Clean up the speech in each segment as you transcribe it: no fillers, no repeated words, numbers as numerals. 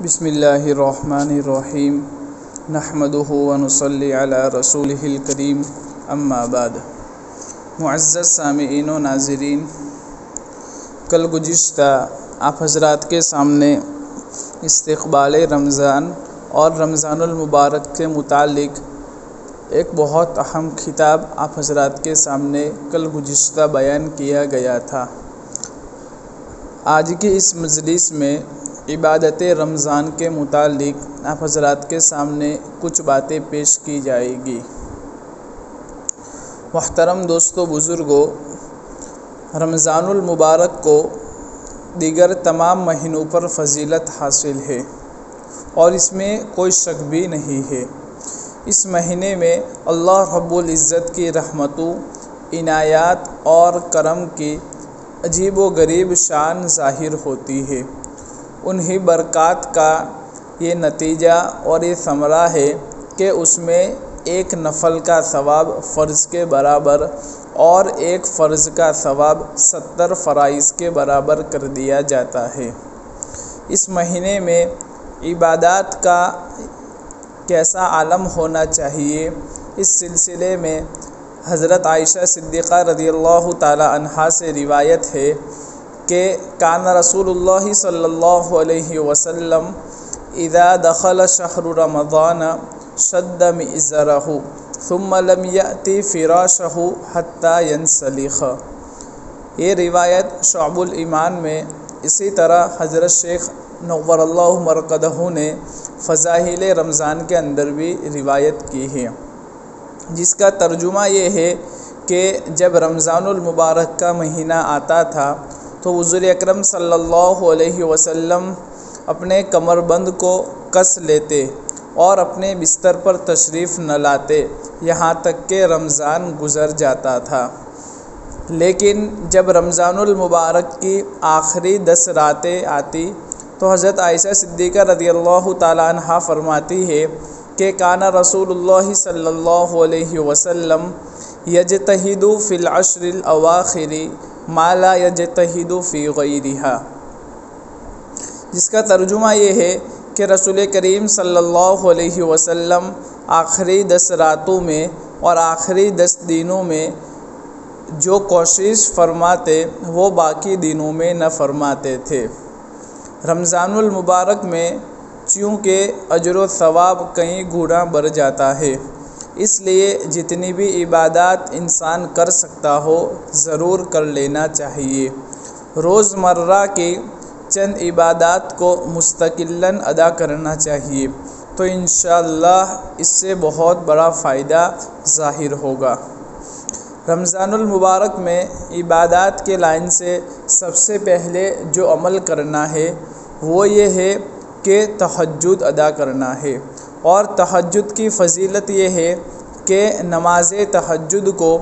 بسم اللہ الرحمن الرحیم نحمدہ ونصلی علی رسولہ الکریم اما بعد۔ معزز سامعین و ناظرین، کل گزشتہ آپ حضرات کے سامنے استقبال رمضان اور رمضان المبارک کے متعلق ایک بہت اہم خطاب آپ حضرات کے سامنے کل گزشتہ بیان کیا گیا تھا۔ آج کی اس مجلس میں عبادت رمضان کے متعلق آپ حضرات کے سامنے کچھ باتیں پیش کی جائے گی۔ محترم دوستو بزرگوں، رمضان المبارک کو دیگر تمام مہینوں پر فضیلت حاصل ہے اور اس میں کوئی شک بھی نہیں ہے۔ اس مہینے میں اللہ رب العزت کی رحمتوں، عنایات اور کرم کی عجیب و غریب شان ظاہر ہوتی ہے۔ انہی برکات کا یہ نتیجہ اور یہ ثمرہ ہے کہ اس میں ایک نفل کا ثواب فرض کے برابر اور ایک فرض کا ثواب 70 فرائض کے برابر کر دیا جاتا ہے۔ اس مہینے میں عبادات کا کیسا عالم ہونا چاہیے، اس سلسلے میں حضرت عائشہ صدیقہ رضی اللہ تعالی عنہا سے روایت ہے کہ کان رسول اللہ صلی اللہ علیہ وسلم اذا دخل شہر رمضان شد مئزرہ ثم لم یأتی فراشہ حتی ینسلخ۔ یہ روایت شعب الایمان میں، اسی طرح حضرت شیخ نور اللہ مرقدہ نے فضائل رمضان کے اندر بھی روایت کی ہے، جس کا ترجمہ یہ ہے کہ جب رمضان المبارک کا مہینہ آتا تھا تو حضور اکرم صلی اللہ علیہ وسلم اپنے کمر بند کو کس لیتے اور اپنے بستر پر تشریف نہ لاتے یہاں تک کہ رمضان گزر جاتا تھا۔ لیکن جب رمضان المبارک کی آخری 10 راتیں آتی تو حضرت عائشہ صدیقہ رضی اللہ تعالیٰ عنہا فرماتی ہے کہ کان رسول اللہ صلی اللہ علیہ وسلم یجتہد فی العشر الاواخر ما لا یجتہد فی غیرہا، جس کا ترجمہ یہ ہے کہ رسول کریم صلی اللہ علیہ وسلم آخری 10 راتوں میں اور آخری 10 دنوں میں جو کوشش فرماتے وہ باقی دنوں میں نہ فرماتے تھے۔ رمضان المبارک میں چونکہ اجر و ثواب کئی گنا بڑھ جاتا ہے، اس لیے جتنی بھی عبادات انسان کر سکتا ہو ضرور کر لینا چاہیے۔ روزمرہ کی چند عبادات کو مستقلاً ادا کرنا چاہیے تو انشاءاللہ اس سے بہت بڑا فائدہ ظاہر ہوگا۔ رمضان المبارک میں عبادات کے لائن سے سب سے پہلے جو عمل کرنا ہے وہ یہ ہے کہ تہجد ادا کرنا ہے، اور تہجد کی فضیلت یہ ہے کہ نماز تہجد کو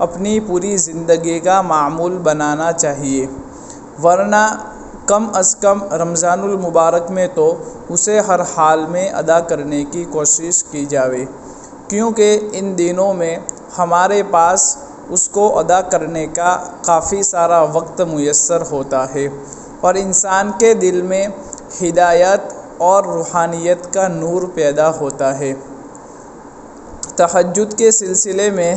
اپنی پوری زندگی کا معمول بنانا چاہیے، ورنہ کم از کم رمضان المبارک میں تو اسے ہر حال میں ادا کرنے کی کوشش کی جاوے، کیونکہ ان دنوں میں ہمارے پاس اس کو ادا کرنے کا کافی سارا وقت میسر ہوتا ہے اور انسان کے دل میں ہدایت اور روحانیت کا نور پیدا ہوتا ہے۔ تہجد کے سلسلے میں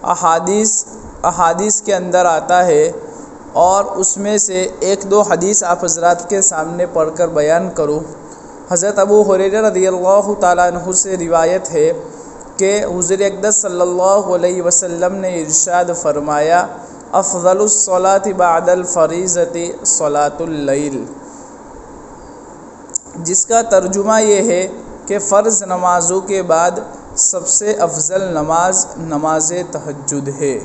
احادیث کے اندر آتا ہے، اور اس میں سے ایک دو حدیث آپ حضرات کے سامنے پڑھ کر بیان کروں۔ حضرت ابو ہریرہ رضی اللہ تعالیٰ عنہ سے روایت ہے کہ حضور اقدس صلی اللہ علیہ وسلم نے ارشاد فرمایا، افضل الصلاۃ بعد الفریضۃ صلاۃ اللیل، جس کا ترجمہ یہ ہے کہ فرض نمازوں کے بعد سب سے افضل نماز نماز تہجد ہے۔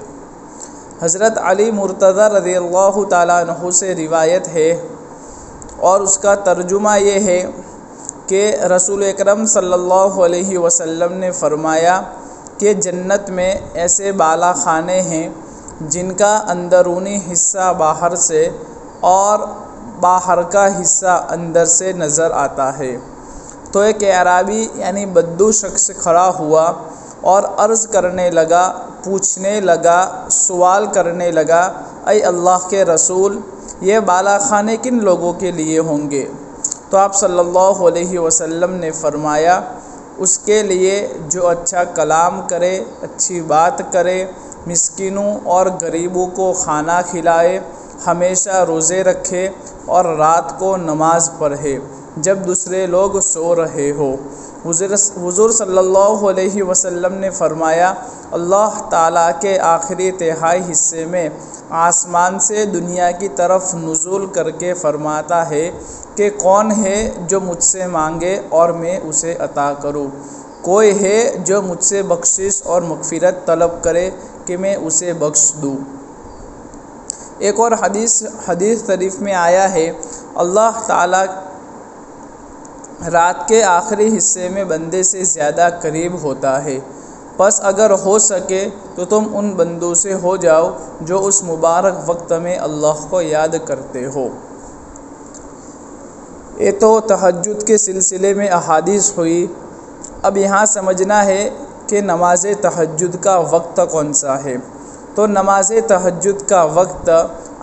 حضرت علی مرتضیٰ رضی اللہ تعالیٰ عنہ سے روایت ہے، اور اس کا ترجمہ یہ ہے کہ رسول اکرم صلی اللہ علیہ وسلم نے فرمایا کہ جنت میں ایسے بالا خانے ہیں جن کا اندرونی حصہ باہر سے اور باہر کا حصہ اندر سے نظر آتا ہے۔ تو ایک اعرابی یعنی بدو شخص کھڑا ہوا اور عرض کرنے لگا، پوچھنے لگا، سوال کرنے لگا، اے اللہ کے رسول، یہ بالا خانے کن لوگوں کے لیے ہوں گے؟ تو آپ صلی اللہ علیہ وسلم نے فرمایا اس کے لیے جو اچھا کلام کرے، اچھی بات کرے، مسکینوں اور غریبوں کو کھانا کھلائے، ہمیشہ روزے رکھے اور رات کو نماز پڑھے جب دوسرے لوگ سو رہے ہو۔ حضور صلی اللہ علیہ وسلم نے فرمایا اللہ تعالیٰ کے آخری تہائی حصے میں آسمان سے دنیا کی طرف نزول کر کے فرماتا ہے کہ کون ہے جو مجھ سے مانگے اور میں اسے عطا کروں، کوئی ہے جو مجھ سے بخشش اور مغفرت طلب کرے کہ میں اسے بخش دوں۔ ایک اور حدیث شریف میں آیا ہے اللہ تعالیٰ رات کے آخری حصے میں بندے سے زیادہ قریب ہوتا ہے، پس اگر ہو سکے تو تم ان بندوں سے ہو جاؤ جو اس مبارک وقت میں اللہ کو یاد کرتے ہو۔ یہ تو تہجد کے سلسلے میں احادیث ہوئی۔ اب یہاں سمجھنا ہے کہ نماز تہجد کا وقت کون سا ہے۔ تو نماز تہجد کا وقت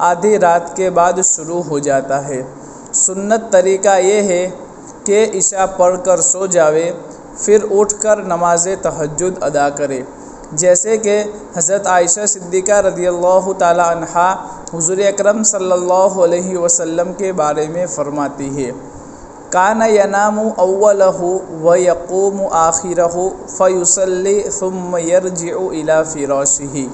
آدھی رات کے بعد شروع ہو جاتا ہے۔ سنت طریقہ یہ ہے کہ عشاء پڑھ کر سو جاوے، پھر اٹھ کر نماز تہجد ادا کرے، جیسے کہ حضرت عائشہ صدیقہ رضی اللہ تعالی عنہا حضور اکرم صلی اللہ علیہ وسلم کے بارے میں فرماتی ہے کان ینام اولہ ویقوم آخرہ فیصلی ثم یرجع الی فراشہ۔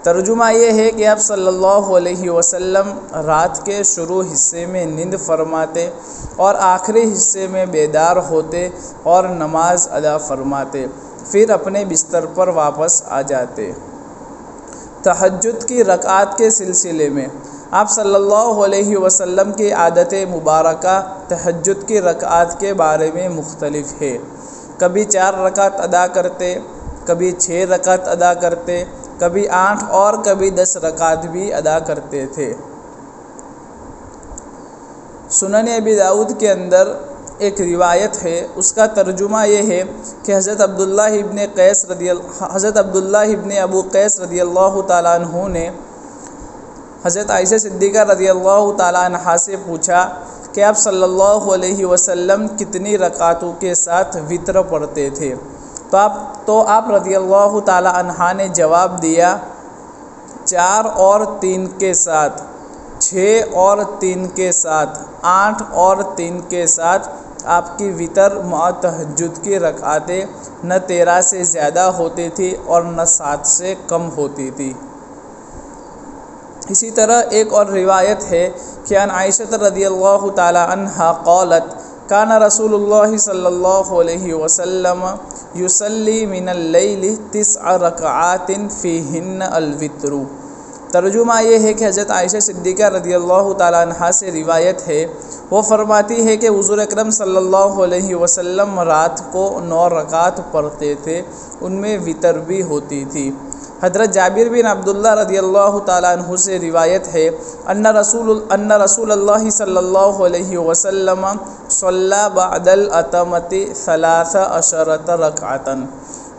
ترجمہ یہ ہے کہ آپ صلی اللہ علیہ وسلم رات کے شروع حصے میں نیند فرماتے اور آخری حصے میں بیدار ہوتے اور نماز ادا فرماتے، پھر اپنے بستر پر واپس آ جاتے۔ تہجد کی رکعات کے سلسلے میں آپ صلی اللہ علیہ وسلم کی عادت مبارکہ تہجد کی رکعات کے بارے میں مختلف ہے۔ کبھی 4 رکعت ادا کرتے، کبھی 6 رکعت ادا کرتے، کبھی 8 اور کبھی 10 رکعت بھی ادا کرتے تھے۔ سنن ابی داؤد کے اندر ایک روایت ہے، اس کا ترجمہ یہ ہے کہ حضرت عبداللہ ابن ابو قیس رضی اللہ تعالیٰ عنہ نے حضرت عائشہ صدیقہ رضی اللہ تعالیٰ عنہا سے پوچھا کہ آپ صلی اللہ علیہ وسلم کتنی رکعتوں کے ساتھ وتر پڑھتے تھے؟ تو آپ رضی اللہ تعالیٰ عنہا نے جواب دیا 4 اور 3 کے ساتھ، 6 اور 3 کے ساتھ، 8 اور 3 کے ساتھ۔ آپ کی وتر مع تہجد کی رکعتیں نہ 13 سے زیادہ ہوتی تھی اور نہ 7 سے کم ہوتی تھی۔ اسی طرح ایک اور روایت ہے کہ عن عائشہ رضی اللہ تعالی عنہا قالت کان رسول اللہ صلی اللہ علیہ وسلم یصلی من اللیل 9 رکعات فیہن الوتر۔ ترجمہ یہ ہے کہ حضرت عائشہ صدیقہ رضی اللہ تعالیٰ عنہا سے روایت ہے، وہ فرماتی ہے کہ حضور اکرم صلی اللہ علیہ وسلم رات کو 9 رکعات پڑھتے تھے، ان میں وتر بھی ہوتی تھی۔ حضرت جابر بن عبداللہ رضی اللہ تعالیٰ عنہ سے روایت ہے ان رسول اللہ صلی اللہ علیہ وسلم صلی بعد الاتمۃ 13 رکعۃ،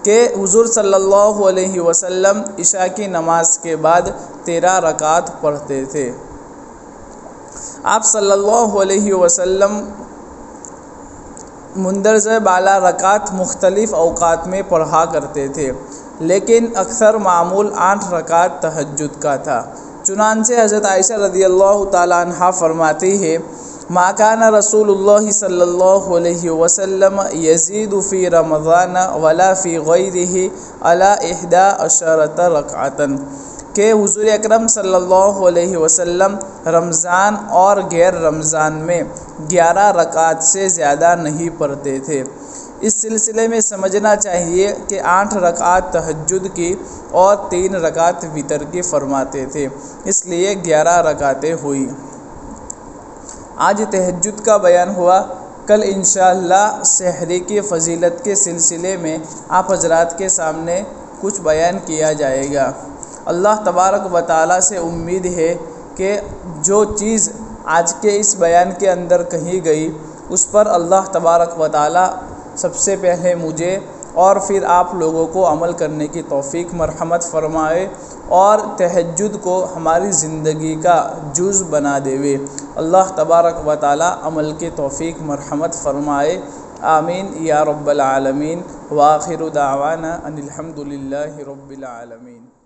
کہ حضور صلی اللہ علیہ وسلم عشاء کی نماز کے بعد 13 رکعات پڑھتے تھے۔ آپ صلی اللہ علیہ وسلم مندرجہ بالا رکعات مختلف اوقات میں پڑھا کرتے تھے، لیکن اکثر معمول 8 رکعت تہجد کا تھا۔ چنانچہ حضرت عائشہ رضی اللہ تعالی عنہا فرماتی ہے ما کان رسول اللہ صلی اللہ علیہ وسلم یزید فی رمضان ولا فی غیرہ علی 11 رکعۃ، کہ حضور اکرم صلی اللہ علیہ وسلم رمضان اور غیر رمضان میں 11 رکعت سے زیادہ نہیں پڑھتے تھے۔ اس سلسلے میں سمجھنا چاہیے کہ 8 رکعت تہجد کی اور 3 رکعت وتر کی فرماتے تھے، اس لیے 11 رکعتیں ہوئی۔ آج تہجد کا بیان ہوا، کل انشاءاللہ سحری کی فضیلت کے سلسلے میں آپ حضرات کے سامنے کچھ بیان کیا جائے گا۔ اللہ تبارک و تعالیٰ سے امید ہے کہ جو چیز آج کے اس بیان کے اندر کہی گئی اس پر اللہ تبارک و تعالیٰ سب سے پہلے مجھے اور پھر آپ لوگوں کو عمل کرنے کی توفیق مرحمت فرمائے اور تہجد کو ہماری زندگی کا جز بنا دے۔ اللہ تبارک و تعالی عمل کے توفیق مرحمت فرمائے، آمین یا رب العالمین۔ وآخر دعوانا ان الحمد للہ رب العالمین۔